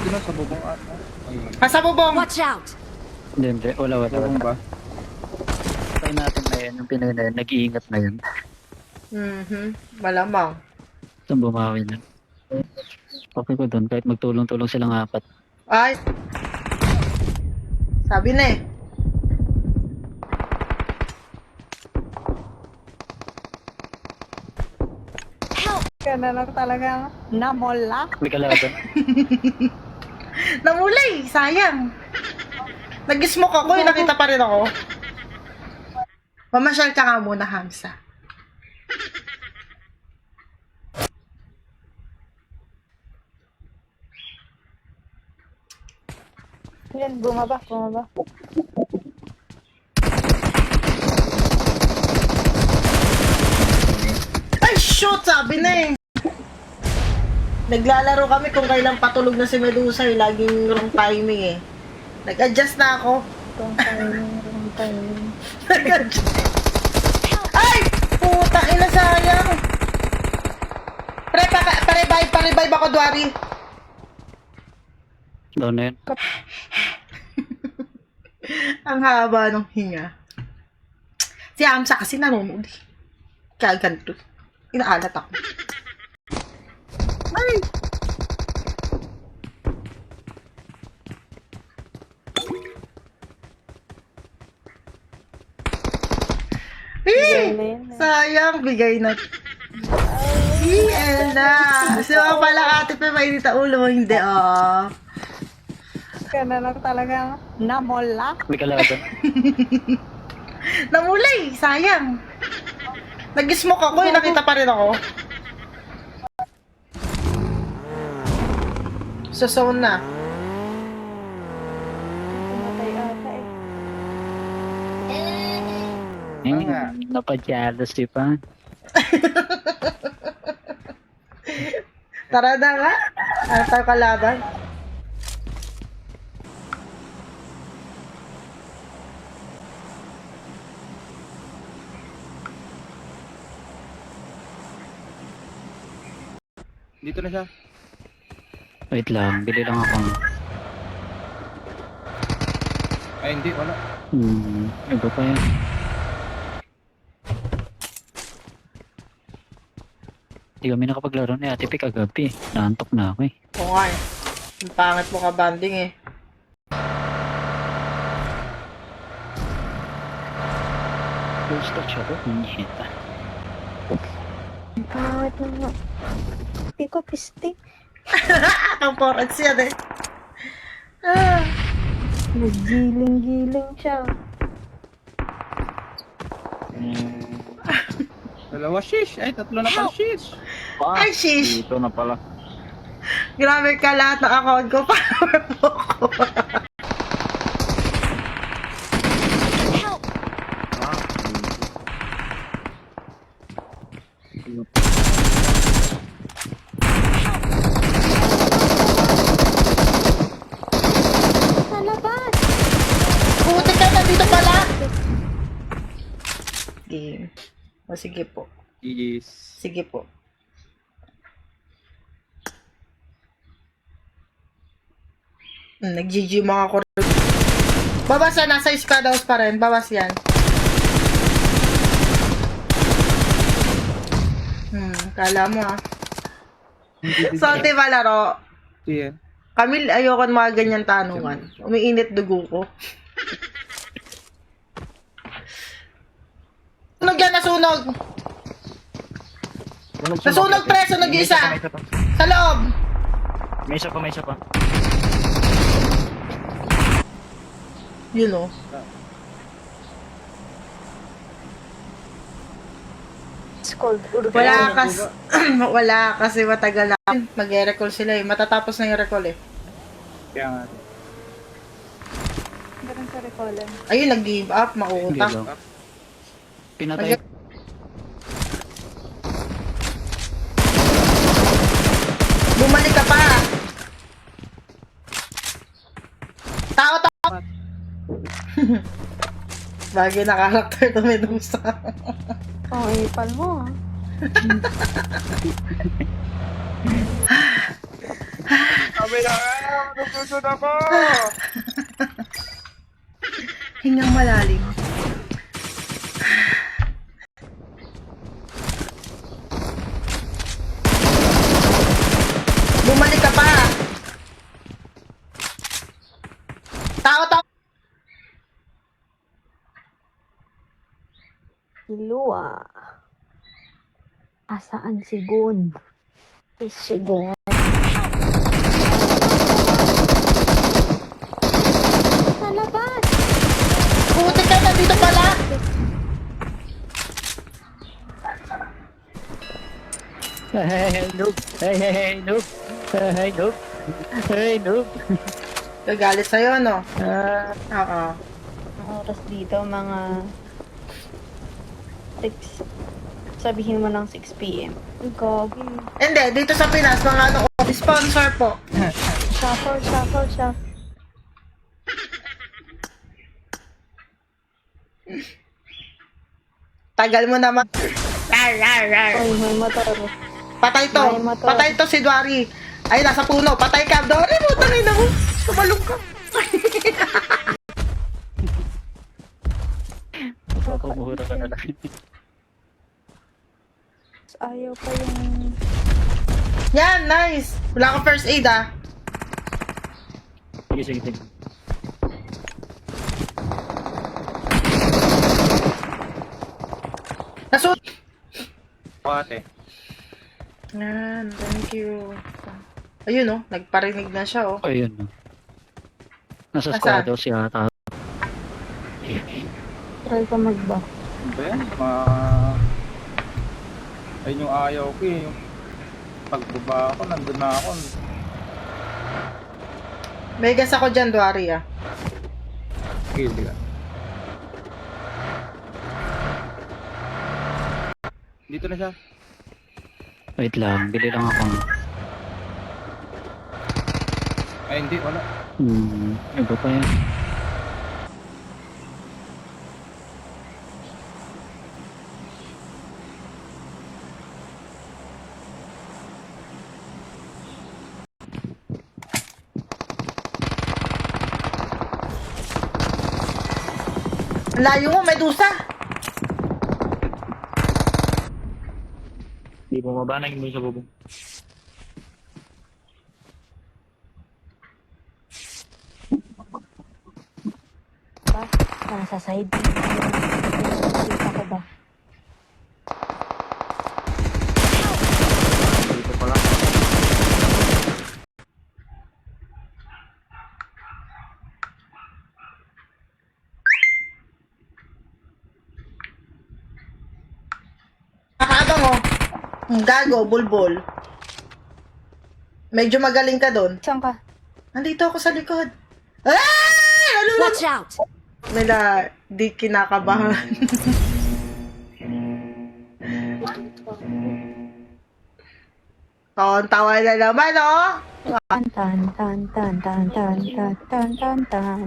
ate no, sa bubong ata. Ayun. Nasa bubong! Watch out! Hindi. Wala. Bubong ba? Tayo natin na yan. Yung Pinoy na yan. Nag-iingat na yan. Malamang. Itong bumawi na. Okay ko doon. Kahit magtulong-tulong silang apat. Ay! Sabi na eh. Ka na lang talaga namola. May kalaban. Namulay! Sayang! Nag-smoke ako, nakita pa rin ako. Mamasyal ka nga muna, Hamsa. Yan, bumaba. Ay, shoot! Sabi na eh. Naglalaro kami kung kailan patulog na si Medusa eh. Laging wrong timing eh. Nag-adjust na ako. Wrong timing. Nag-adjust. Ay! Putang ina, sayang. Pare-vibe ako, Dwari. Doon na yun. Ang haba ng hinga. Si Hamsa kasi nanonood eh. Kaya ganito. Inaalat ako. Ay! Bigay na yun. Sayang, bigay na. Elna! Siya pala ate pa mainit ang ulo mo, hindi Ka na lang talaga namola. May kalaban. Namulay! Sayang! Nag-smoke ako, nakita pa rin ako. Sa zone na. Tumatay ata eh. Napadyalas di pa. Tara na nga. Ano tayo kalaban? Dito na siya. Wait lang. Bili lang ako. Ay, hindi, wala. Iba pa yan. Hindi kami nakapaglaro ni Ate Pic kagabi. Naantok na ako eh. Oo nga eh. Ang pangit mo ka banding eh. Full touch ako. Nyeta. Pangit na. Hindi ko pisti. Ang porad siya eh. Ah. Naggiling-giling siya. Dalawa shish. Ay, tatlo na pala shish. Ay, shish! Dito na pala. Grabe ka lahat ng account ko. Power po ko. Nalabas! Puti ka, nandito pala. Game. O sige po. Yes. Sige po. Nag-GG mga ko. Babas yan, nasa squad house pa rin. Babas yan. Kala mo ah. Salty ba laro? Yeah. Camille, ayoko ng mga ganyan tanungan. Umiinit dugo ko. Sunog yan, nasunog! Nasunog pre, sunog yung isa! Sa loob! May isa pa. Yun o. It's called Wala kasi matagal na. Mag-recall sila eh. Matatapos na yung recall eh. Kaya nga. Ganun sa recallan. Ayun, nag-give up, mauutak. Hindi lang. Pinatay. Bumalik ka pa. Tao. Bagay na karakter to Medusa. Oh, ipal mo ah. Sabi na, nagsusod ako! Hingang malalim. Bumalik ka pa. Tao, tao. Ilua. Asaan si Gun? Is si Gun? Sa labas! Puti ka, nandito pala. Hey, noob! Hey, noob! Hey, noob! Hey, noob! Gagalit sa'yo, no? Ah, Oo. Ang oras dito, mga 6. Sabihin mo ng 6 p.m. Ang gagi. Hindi, dito sa Pinas, mga ano, sponsor po. Shuffle, shuffle, shuffle. Tagal mo naman. Rar, rar, rar. Ay, may motor. Patay to. May motor. Patay to si Dory. Ay, nasa puno. Patay ka. Dory mo, tangin na mo. Tumalong ka. Pumuhura ka na lang. Ayaw pa yung... Yan, nice. Wala kang first aid, ah. Sige, sige, sige. Nasun... Ate. Yan, thank you. Ayun, oh. Nagparinig na siya, oh. Ayun. No. Nasa Nasaan? squad daw si ata. Try ka magba. Ano ba yan? Ayun yung ayaw ko eh. Yung pagbaba ako, nandun na ako. May gas ako dyan, Dory, ah. Kill ka. Dito na siya. Wait lang, bili lang ako. Ay, hindi, wala. Iba pa yan. Ang layo mo, Medusa. Di mo mabanag mo sa bubong. Ba? Nasa side. Kita ko ba? Dito pala. Nakakabang, oh. Gago, bulbul. Medyo magaling ka doon. Saan ka? Nandito ako sa likod. Ay! Ano lang? Watch out! Nila, di kinakabahan. Oh, ang tawa na naman, oh. Tan tan tan tan tan tan tan tan tan tan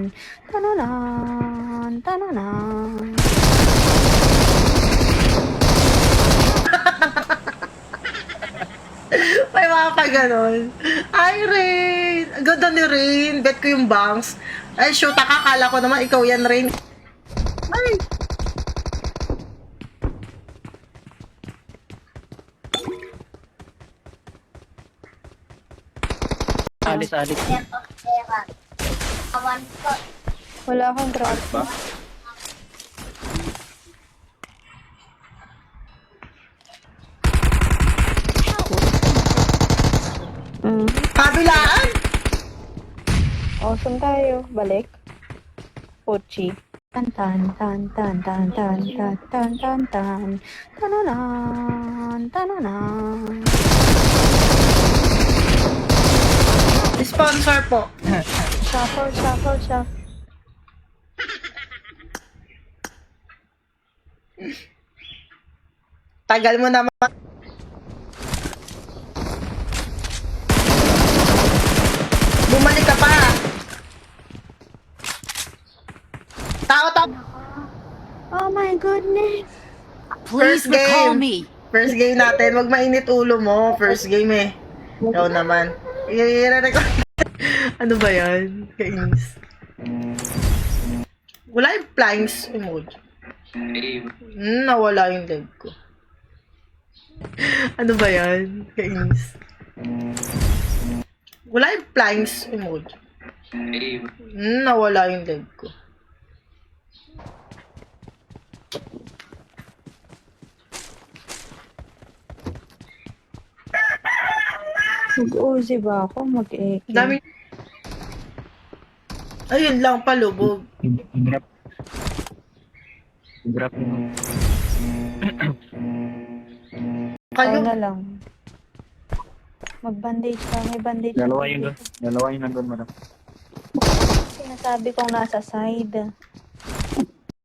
tananan tananan. May mga pa ganon. Ay, Rain. Ang ganda ni Rain. Bet ko yung bangs. Ay, shoot, akala ko naman ikaw yan, Rain. Ay. Alis. Wala akong grab. Ba? Kabilaan. Awesome tayo. Balik. Pochi. Tan tan tan tan tan tan tan tan tan tan tananan tananan. Sponsor po. Shuffle, shuffle, shuffle. Tagal mo naman. Bumalik ka pa. Tao. Oh my goodness. First game. First game natin. Wag mainit ulo mo. First game eh. Ikaw naman. Ira-record. Ano ba yan? Kainis. Wala yung flying emoji. Nawala yung leg ko. Ano ba yan? Kainis. Wala yung flying emoji. Nawala yung leg ko. Mag-uzi ba ako? Mag-eke? Dami. Ayun lang, palubog. Grab. Grab yun. Kayo, Ikaw na lang. Mag-bandage ka. May bandage Dalawa ako yun doon. dito. Dalawa yun nandun, madam. Sinasabi kong nasa side.